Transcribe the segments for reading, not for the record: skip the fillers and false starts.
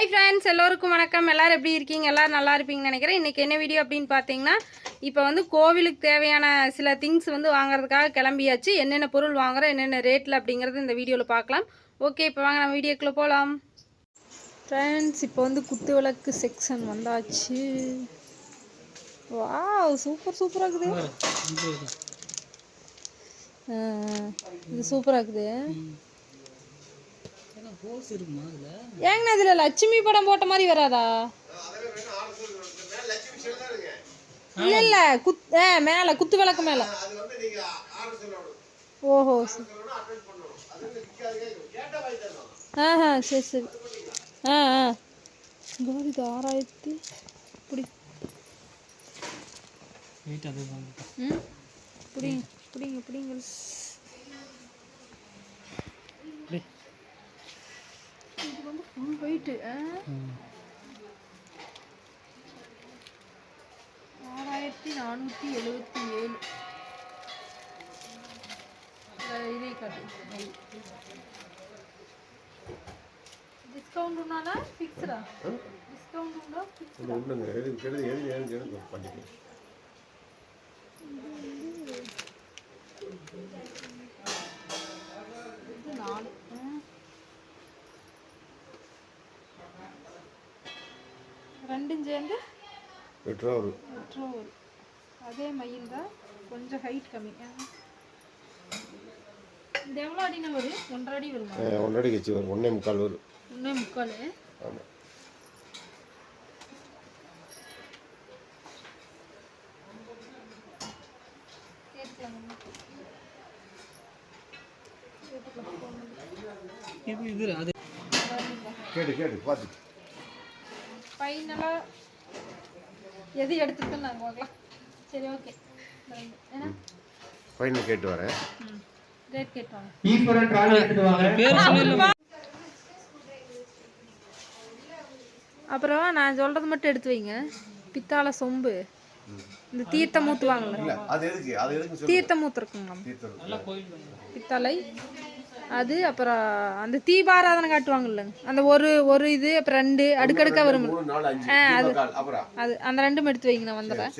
Hi friends, எல்லோருக்கும் வணக்கம். எல்லோரும் எப்படி இருக்கீங்க? எல்லோரும் நல்லா இருப்பீங்கன்னு நினைக்கிறேன். இன்றைக்கி என்ன வீடியோ அப்படின்னு பார்த்தீங்கன்னா, இப்போ வந்து கோவிலுக்கு தேவையான சில திங்ஸ் வந்து வாங்குறதுக்காக கிளம்பியாச்சு. என்னென்ன பொருள் வாங்குகிறோம், என்னென்ன ரேட்டில் அப்படிங்கிறது இந்த வீடியோவில் பார்க்கலாம். ஓகே, இப்போ வாங்க நம்ம வீடியோக்குள்ளே போகலாம். ஃப்ரெண்ட்ஸ், இப்போ வந்து குத்து விளக்கு செக்ஷன் வந்தாச்சு. வாவ், சூப்பராக இருக்குது. இது சூப்பராக இருக்குது. ஏங்கண்ணா இதுல லட்சுமி படம் போட்ட மாதிரி வராதா? இல்ல இல்ல, மேல குத்து விளக்கு மேல. ஓஹோ, சரி சரி. இது 6000 பிடிங்க. இது வந்து ஃபுல் வெயிட். 6477. இதே காட்டு. டிஸ்கவுண்ட் உண்டானா ஃபிக்ஸ்டா? டிஸ்கவுண்ட் உண்டா ஃபிக்ஸ்டா? இல்லங்க, எது பண்ணிக்கலாம். இது 4 ரெண்டும் சேர்ந்து 8 ரூபா வரும். அதே மயில் தான், கொஞ்சம் ஹைட் கம்மி. இது எவ்வளோ அடினா வரும்? 1.5 அடி வருமா? 1.5 அடி கழிச்சு வரும். 1.25 வரும். 1.25. ஆமாம். கேட்டு பார்த்து ஃபைனலாக எது எடுத்துருக்குன்னு நாங்கள் பார்க்கலாம். சரி, ஓகே. ஏன்னா ஃபைனல் கேட்டு வரேன். ரேட் கேட்டுவாங்க. அப்புறம் நான் சொல்கிறது மட்டும் எடுத்து வைங்க. பித்தாளை சொம்பு, இந்த தீர்த்தம் ஊற்றுவாங்கல்ல, தீர்த்தம் ஊற்றுருக்குங்களா பித்தளை அது. அப்புறம் அந்த தீபாராதனை காட்டுவாங்கல்ல, அந்த ஒரு இது, அப்புறம் 2 அடுக்கடுக்காக வரும். அது அந்த 2 எடுத்து வைங்க. நான் வந்துடுறேன்.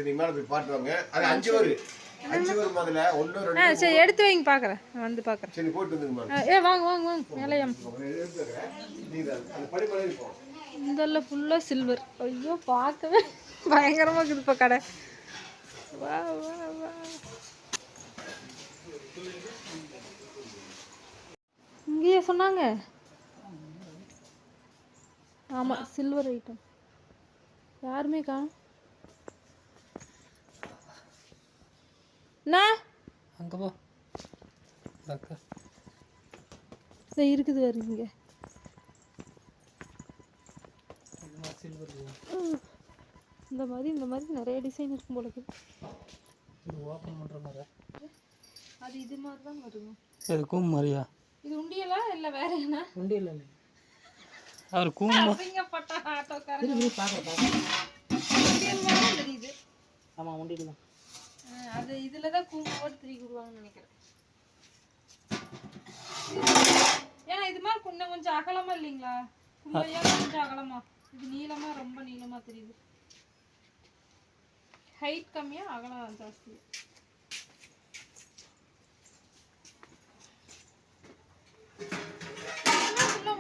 சரி, எடுத்து வைங்க, பார்க்குறேன். வந்து பார்க்குறேன். வாங்க மேலையம். இதெல்லாம் ஃபுல்லாக சில்வர். ஐயோ, பார்க்கவே பயங்கரமாக இருக்குது இப்போ கடை. வா. இங்கேயே சொன்னாங்க. ஆமாம், சில்வர் ஐட்டம். யாருமே காணும். அங்கே போ இருக்குது வேறு. இங்கே இந்த மாதிரி நிறைய டிசைன் இருக்கும் போல இருக்குது. ஓப்பன் பண்ணுற மாதிரி அது இது மாதிரி தான் வருங்க. எதுக்கும் மாதிரியா? இது உண்டியலா இல்லை வேற என்ன? உண்டியல் இல்லை, அவர் கூப்பட்ட ஆட்டோக்காரங்க. தெரியுது. ஆமாம், உண்டியல் தான். அது இதில் தான் கூம்பு போட்டு திருப்பி விடுவாங்கன்னு நினைக்கிறேன். ஏன்னா இது மாதிரி கொஞ்சம் அகலமாக இல்லைங்களா? கொஞ்சம் அகலமா. இது நீளமா, ரொம்ப நீளமா தெரியுது. ஹைட் கம்மியா, அகலம் ஜாஸ்தி.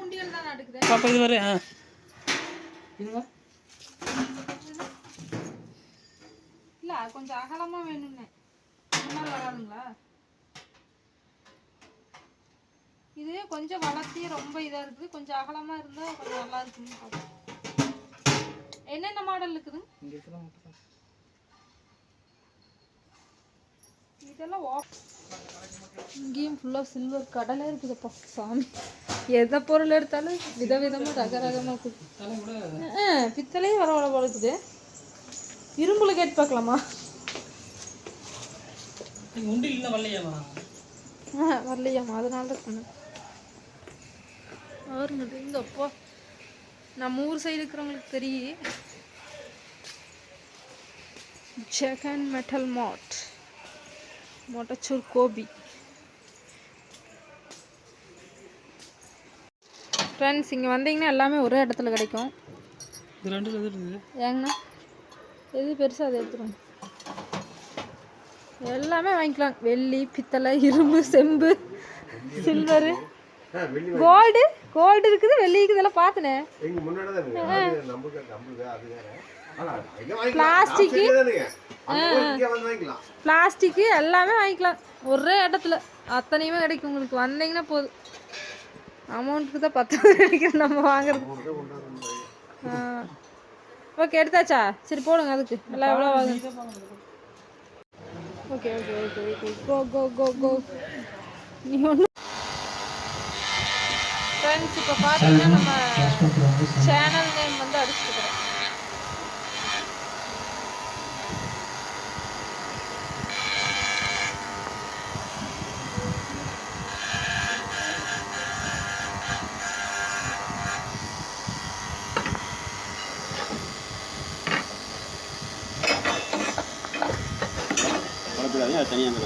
உண்டியல் தான் நடக்குது. பாப்பா இது வர இல்ல, கொஞ்சம் அகலமா வேணும்னு வராதுங்களா? இது கொஞ்சம் வளர்த்தி ரொம்ப இதா இருக்குது. கொஞ்சம் அகலமா இருந்தா கொஞ்சம் நல்லா இருக்குன்னு பார்ப்போம். என்னென்ன மாடல் இருக்குது? இதெல்லாம் இங்கேயும் ஃபுல்லாக சில்வர் கடலே இருக்குதுப்பா சாமி. எந்த பொருள் எடுத்தாலும் விதவிதமாக ரகரகமாக இருக்குது. பித்தளையும் வர வளர்க்குது. இரும்புல கேட்டு பார்க்கலாமா? வரலையாமா, அதனால தான் சொன்னேன். அவருங்க இங்கே அப்போ நம்ம ஊர் சைடு இருக்கிறவங்களுக்கு தெரியும். Jagan metal mart, Mottachur Gobi. Friends இங்கே வந்தீங்கன்னா எல்லாமே ஒரே இடத்துல கிடைக்கும். இது ரெண்டு எது இருக்குது ஏங்கண்ணா எது பெருசாக அதை எடுத்துருவோம். எல்லாமே வாங்கிக்கலாம். வெள்ளி, பித்தளை, இரும்பு, செம்பு, சில்வரு, கோல்டு இருக்குது, வெள்ளி இருக்குது. இதெல்லாம் பார்த்தனே. பிளாஸ்டிக்கு எல்லாமே வாங்கிக்கலாம் ஒரே இடத்துல. அத்தனையுமே கிடைக்கும் உங்களுக்கு. வந்தீங்கன்னா போதும். அமௌண்ட்டுக்கு தான் 10 கிடைக்கும் நம்ம வாங்குறது. ஓகே எடுத்தாச்சா? சரி போடுங்க. அதுக்கு எல்லாம் எவ்வளோ ஆகுது? ஓகே ஓகே ஓகே ஓகே கோ கோ கோ கோ. நீ ஒன்று ஃப்ரெண்ட்ஸ் இப்போ பார்த்தீங்கன்னா நம்ம சேனல் நேம் வந்து அடிச்சுக்கிறேன். தனியாக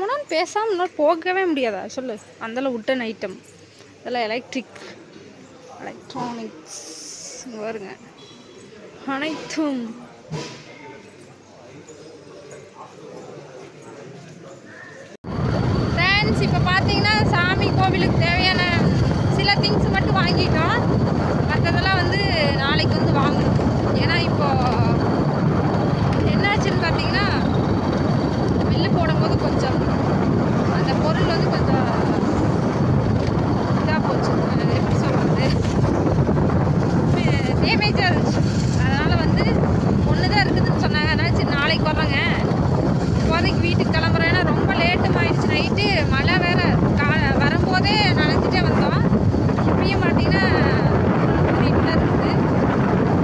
முனன்னு பேசாமல் போகவே முடியாதா சொல்லு? அந்தளவு உட்டன் ஐட்டம் இதெல்லாம் எலக்ட்ரானிக்ஸ் வருங்க அனைத்தும். ஃப்ரெண்ட்ஸ் இப்போ பார்த்தீங்கன்னா சாமி கோவிலுக்கு தேவையான சில திங்ஸ் மட்டும் வாங்கிட்டோம். மற்றதெல்லாம் வந்து நாளைக்கு வந்து வாங்கணும். ஏன்னா இப்போ என்னாச்சுன்னு பார்த்தீங்கன்னா பில்லு போடும்போது கொஞ்சம் அந்த பொருள் வந்து கொஞ்சம் இதாக போச்சு. அது எப்படி சொல்கிறது, டேமேஜாக இருந்துச்சு. அதனால் வந்து ஒன்று தான் இருக்குதுன்னு சொன்னாங்க. அதனால் சரி நாளைக்கு வர்றேங்க, இப்போதைக்கு வீட்டுக்கு கிளம்புறேன். ஏன்னா ரொம்ப லேட்டும் ஆயிடுச்சு. நைட்டு மழை வேறு. வரும்போதே நனைஞ்சிட்டே வந்தோம். இப்பயும் பார்த்தீங்கன்னா வீட்டில் இருக்குது.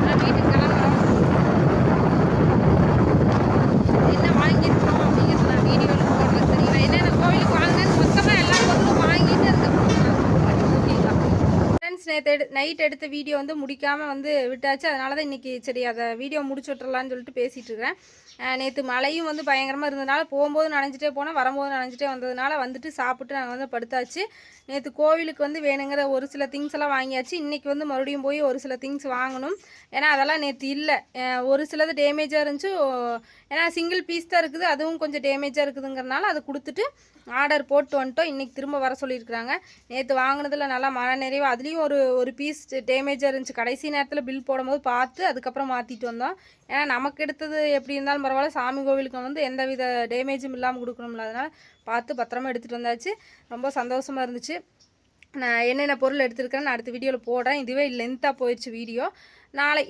ஆனால் வீட்டுக்கு கிளம்புறோம். என்ன வாங்கியிருக்கோம் அப்படிங்கிறது நான் வீடியோவில் போடுறது தெரியல. என்னென்ன கோவிலுக்கு வாங்கினேன்னு மொத்தமாக எல்லா பொருளும் வாங்கிட்டு அதுக்கப்புறம் ஓகேங்களா ஃப்ரெண்ட்ஸ். நைட் எடுத்த வீடியோ வந்து முடிக்காமல் வந்து விட்டாச்சு. அதனால தான் இன்றைக்கி சரி அதை வீடியோ முடிச்சு விட்டுறலான்னு சொல்லிட்டு பேசிகிட்டு இருக்கிறேன். நேற்று மழையும் வந்து பயங்கரமாக இருந்ததுனால போகும்போது நனைஞ்சிட்டே போனோம், வரும்போது நனைஞ்சிட்டே வந்ததுனால வந்துட்டு சாப்பிட்டு நாங்கள் வந்து படுத்தாச்சு. நேற்று கோவிலுக்கு வந்து வேணுங்கிற ஒரு சில திங்ஸ் எல்லாம் வாங்கியாச்சு. இன்றைக்கி வந்து மறுபடியும் போய் ஒரு சில திங்ஸ் வாங்கணும். ஏன்னா அதெல்லாம் நேற்று இல்லை. ஒரு சிலது டேமேஜாக இருந்துச்சு. ஏன்னா சிங்கிள் பீஸ் தான் இருக்குது, அதுவும் கொஞ்சம் டேமேஜாக இருக்குதுங்கிறனால அதை கொடுத்துட்டு ஆர்டர் போட்டு வந்துட்டோம். இன்றைக்கி திரும்ப வர சொல்லியிருக்கிறாங்க. நேற்று வாங்கினதில் நல்லா மன நிறைவு. அதுலேயும் ஒரு பீஸ் டேமேஜாக இருந்துச்சு. கடைசி நேரத்தில் பில் போடும்போது பார்த்து அதுக்கப்புறம் மாற்றிட்டு வந்தோம். ஏன்னா நமக்கு எடுத்தது எப்படி இருந்தாலும் பரவாயில்ல, சாமி கோவிலுக்கு வந்து எந்த வித டேமேஜும் இல்லாமல் கொடுக்கணும்ல. அதனால் பார்த்து பத்திரமா எடுத்துகிட்டு வந்தாச்சு. ரொம்ப சந்தோஷமாக இருந்துச்சு. நான் என்னென்ன பொருள் எடுத்துருக்கேன்னு அடுத்த வீடியோவில் போடுறேன். இதுவே லென்த்தாக போயிடுச்சு வீடியோ.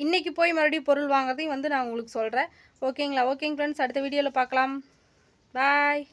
இன்றைக்கி போய் மறுபடியும் பொருள் வாங்குறதையும் வந்து நான் உங்களுக்கு சொல்கிறேன். ஓகேங்களா? ஓகேங்க ஃப்ரெண்ட்ஸ், அடுத்த வீடியோவில் பார்க்கலாம். பாய்.